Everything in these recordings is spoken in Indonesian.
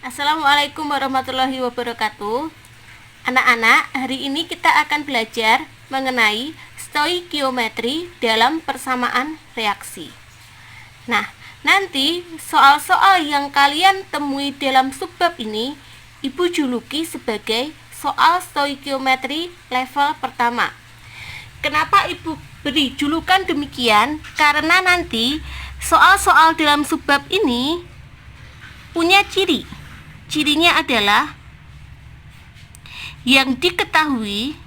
Assalamualaikum warahmatullahi wabarakatuh. Anak-anak, hari ini kita akan belajar mengenai stoikiometri dalam persamaan reaksi. Nah, nanti soal-soal yang kalian temui dalam subbab ini Ibu juluki sebagai soal stoikiometri level pertama. Kenapa Ibu beri julukan demikian? Karena nanti soal-soal dalam subbab ini punya ciri. Cirinya adalah yang diketahui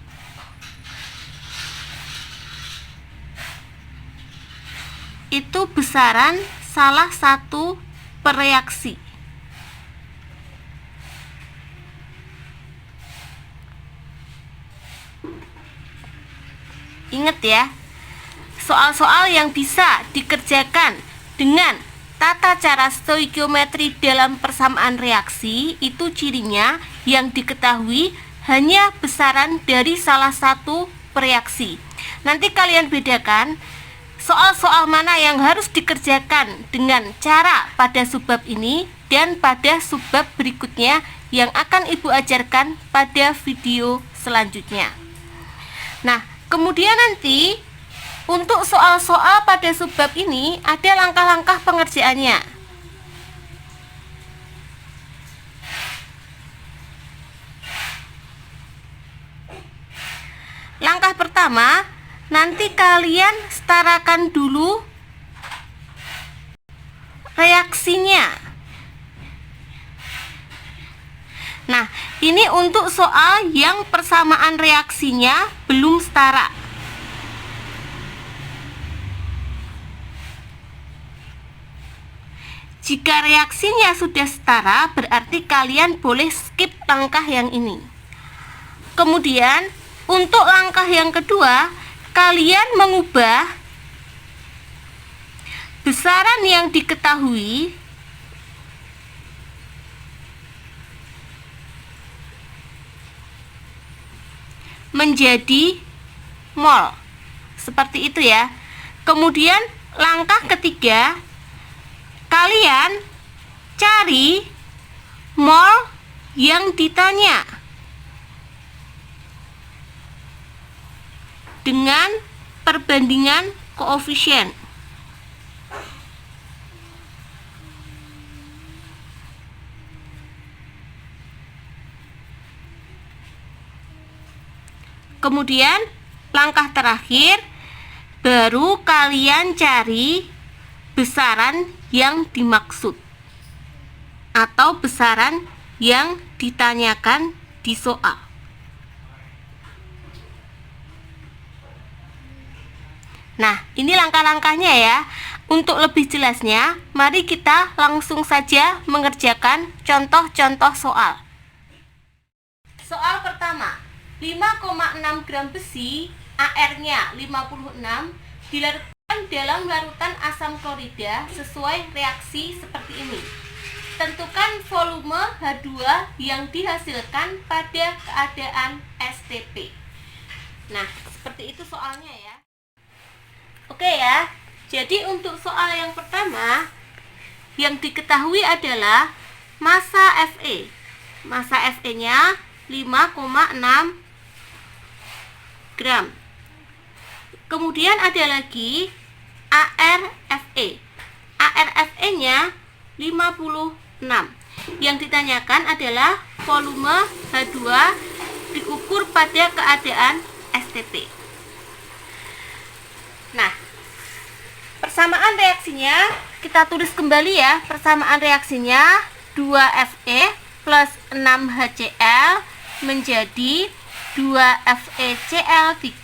itu besaran salah satu pereaksi. Ingat ya, soal-soal yang bisa dikerjakan dengan tata cara stoikiometri dalam persamaan reaksi itu cirinya yang diketahui hanya besaran dari salah satu pereaksi. Nanti kalian bedakan soal-soal mana yang harus dikerjakan dengan cara pada subbab ini dan pada subbab berikutnya yang akan Ibu ajarkan pada video selanjutnya. Nah, kemudian nanti untuk soal-soal pada subbab ini ada langkah-langkah pengerjaannya. Langkah pertama, nanti kalian setarakan dulu reaksinya. Nah, ini untuk soal yang persamaan reaksinya belum setara. Jika reaksinya sudah setara, berarti kalian boleh skip langkah yang ini. Kemudian, untuk langkah yang kedua, kalian mengubah besaran yang diketahui menjadi mol. Seperti itu ya. Kemudian, langkah ketiga, kalian cari mol yang ditanya dengan perbandingan koefisien. Kemudian langkah terakhir baru kalian cari besaran yang dimaksud atau besaran yang ditanyakan di soal. Nah, ini langkah-langkahnya ya. Untuk lebih jelasnya, mari kita langsung saja mengerjakan contoh-contoh soal. Soal pertama, 5,6 gram besi, AR-nya 56, dilarutkan dalam larutan asam klorida sesuai reaksi seperti ini. Tentukan volume H2 yang dihasilkan pada keadaan STP. Nah, seperti itu soalnya ya. Oke ya. Jadi untuk soal yang pertama, yang diketahui adalah massa Fe. Massa Fe-nya 5,6 gram. Kemudian ada lagi ARFE. ARFE-nya 56. Yang ditanyakan adalah volume H2 diukur pada keadaan STP. Nah, persamaan reaksinya kita tulis kembali ya. Persamaan reaksinya 2Fe plus 6HCl menjadi 2FeCl3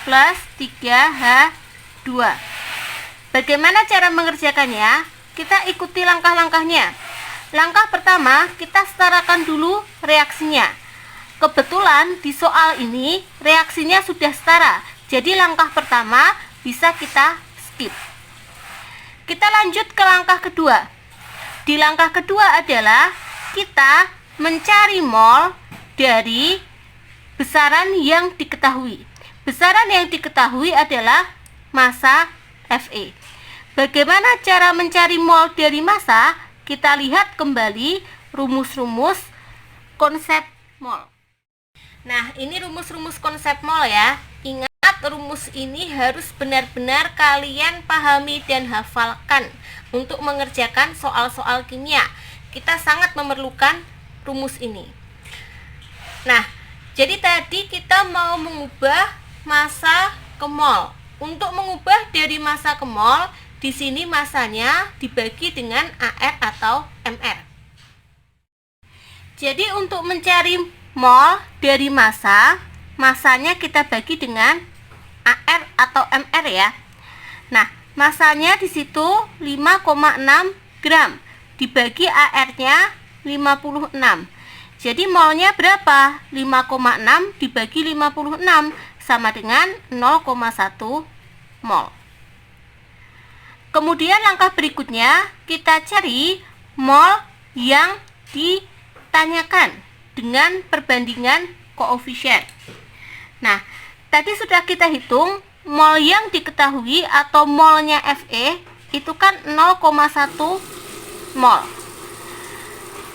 plus 3H2. Bagaimana cara mengerjakannya? Kita ikuti langkah-langkahnya. Langkah pertama, kita setarakan dulu reaksinya. Kebetulan di soal ini reaksinya sudah setara. Jadi langkah pertama bisa kita skip. Kita lanjut ke langkah kedua. Di langkah kedua adalah kita mencari mol dari besaran yang diketahui. Besaran yang diketahui adalah massa Fe. Bagaimana cara mencari mol dari massa? Kita lihat kembali rumus-rumus konsep mol. Nah, ini rumus-rumus konsep mol ya. Ingat, rumus ini harus benar-benar kalian pahami dan hafalkan untuk mengerjakan soal-soal kimia. Kita sangat memerlukan rumus ini. Nah, jadi tadi kita mau mengubah massa ke mol. Untuk mengubah dari massa ke mol, di sini massanya dibagi dengan AR atau MR. Jadi untuk mencari mol dari massa, massanya kita bagi dengan AR atau MR ya. Nah, massanya di situ 5,6 gram dibagi AR-nya 56. Jadi molnya berapa? 5,6 dibagi 56 sama dengan 0,1 mol. Kemudian langkah berikutnya kita cari mol yang ditanyakan dengan perbandingan koefisien. Nah, tadi sudah kita hitung mol yang diketahui atau molnya Fe itu kan 0,1 mol.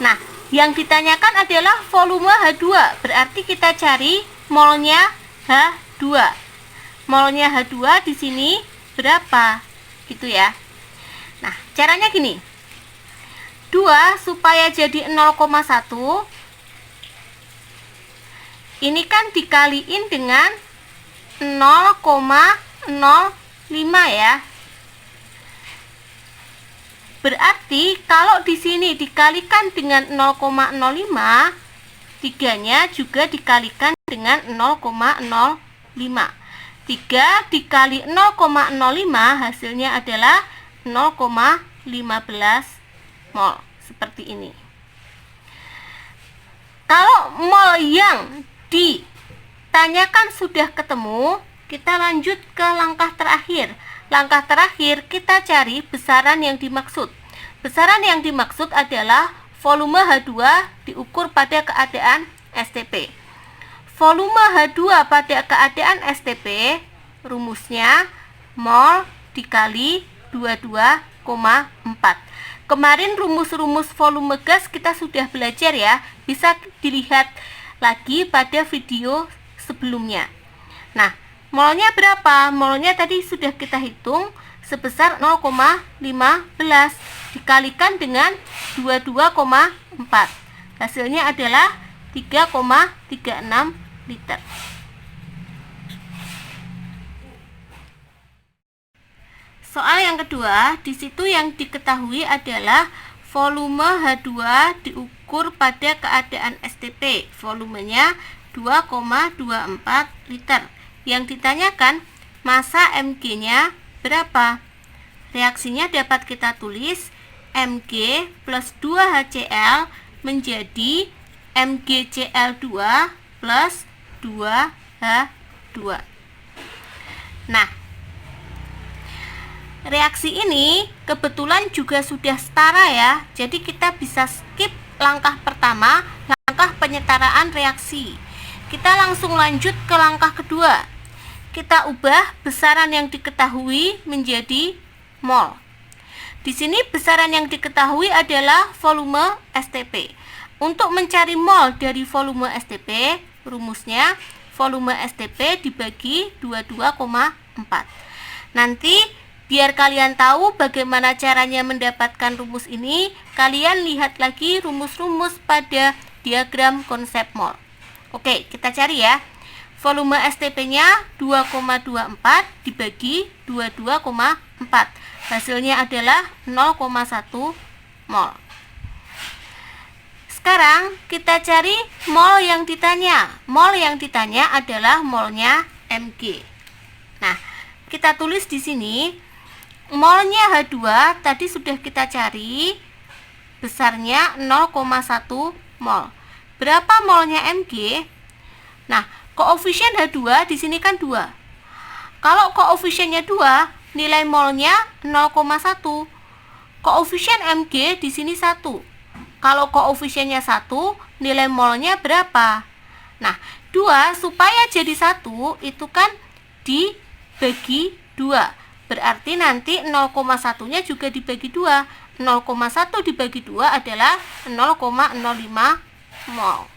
Nah, yang ditanyakan adalah volume H2, berarti kita cari molnya H2. Molnya H2 di sini berapa? Gitu ya. Nah, caranya gini. 2 supaya jadi 0,1 ini kan dikaliin dengan 0,05 ya. Berarti kalau di sini dikalikan dengan 0,05, 3-nya juga dikalikan dengan 0,05. 3 dikali 0,05 hasilnya adalah 0,15 mol, seperti ini. Kalau mol yang ditanyakan sudah ketemu, kita lanjut ke langkah terakhir. Langkah terakhir kita cari besaran yang dimaksud. Besaran yang dimaksud adalah volume H2 diukur pada keadaan STP. Volume H2 pada keadaan STP rumusnya mol dikali 22,4. Kemarin rumus-rumus volume gas kita sudah belajar ya. Bisa dilihat lagi pada video sebelumnya. Nah, molnya berapa? Molnya tadi sudah kita hitung sebesar 0,15 dikalikan dengan 22,4. Hasilnya adalah 3,36 liter. Soal yang kedua, di situ yang diketahui adalah volume H2 diukur pada keadaan STP. Volumenya 2,24 liter. Yang ditanyakan massa Mg-nya berapa? Reaksinya dapat kita tulis Mg plus 2HCl menjadi MgCl2 plus 2H2. Nah, reaksi ini kebetulan juga sudah setara ya. Jadi kita bisa skip langkah pertama, langkah penyetaraan reaksi. Kita langsung lanjut ke langkah kedua. Kita ubah besaran yang diketahui menjadi mol. Di sini besaran yang diketahui adalah volume STP. Untuk mencari mol dari volume STP, rumusnya volume STP dibagi 22,4. Nanti biar kalian tahu bagaimana caranya mendapatkan rumus ini, kalian lihat lagi rumus-rumus pada diagram konsep mol. Oke, kita cari ya. Volume STP-nya 2,24 dibagi 22,4. Hasilnya adalah 0,1 mol. Sekarang kita cari mol yang ditanya. Mol yang ditanya adalah molnya Mg. Nah, kita tulis di sini molnya H2 tadi sudah kita cari besarnya 0,1 mol. Berapa molnya Mg? Nah, koefisien H2 di sini kan 2. Kalau koefisiennya 2, nilai molnya 0,1. Koefisien Mg di sini 1. Kalau koefisiennya 1, nilai molnya berapa? Nah, 2 supaya jadi 1 itu kan dibagi 2. Berarti nanti 0,1-nya juga dibagi 2. 0,1 dibagi 2 adalah 0,05 mol.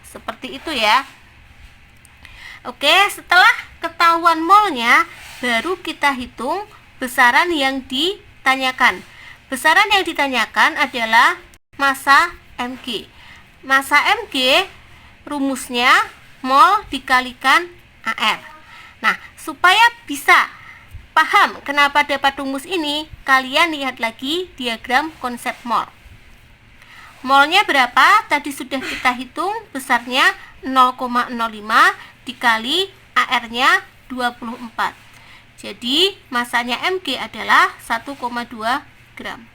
Seperti itu ya. Oke, setelah ketahuan molnya, baru kita hitung besaran yang ditanyakan. Besaran yang ditanyakan adalah massa Mg. Massa Mg rumusnya mol dikalikan AR. Nah, supaya bisa paham kenapa dapat rumus ini, kalian lihat lagi diagram konsep mol. Molnya berapa? Tadi sudah kita hitung, besarnya 0,05 dikali AR-nya 24. Jadi, masanya Mg adalah 1,2 gram.